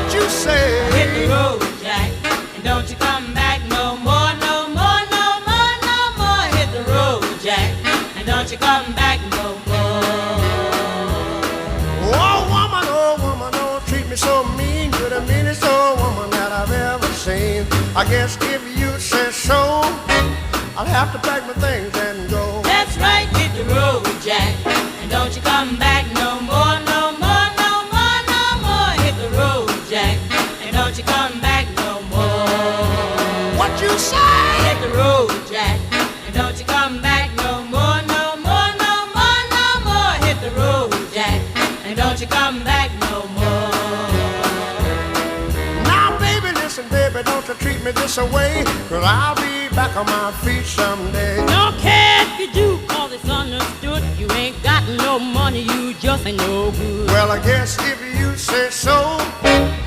What you say? Hit the road, Jack, and don't you come back no more, no more, no more, no more. Hit the road, Jack, and don't you come back no more. Oh woman, don't treat me so mean. You're the meanest old woman that I've ever seen. I guess if you say so, I'll have to pack my things and go. That's right, hit the road, Jack, and don't you come back no more, no more, no more, no more. Hit the road, Jack, and don't you come back no more. What you say? Hit the road, Jack, and don't you come back no more, no more, no more, no more. Hit the road, Jack, and don't you come back no more. Now baby, listen baby, don't you treat me this way, 'cause I'll be back on my feet someday. Don't care if you do, 'cause it's understood. You ain't got no money, you just ain't no good. Well, I guess if you say so,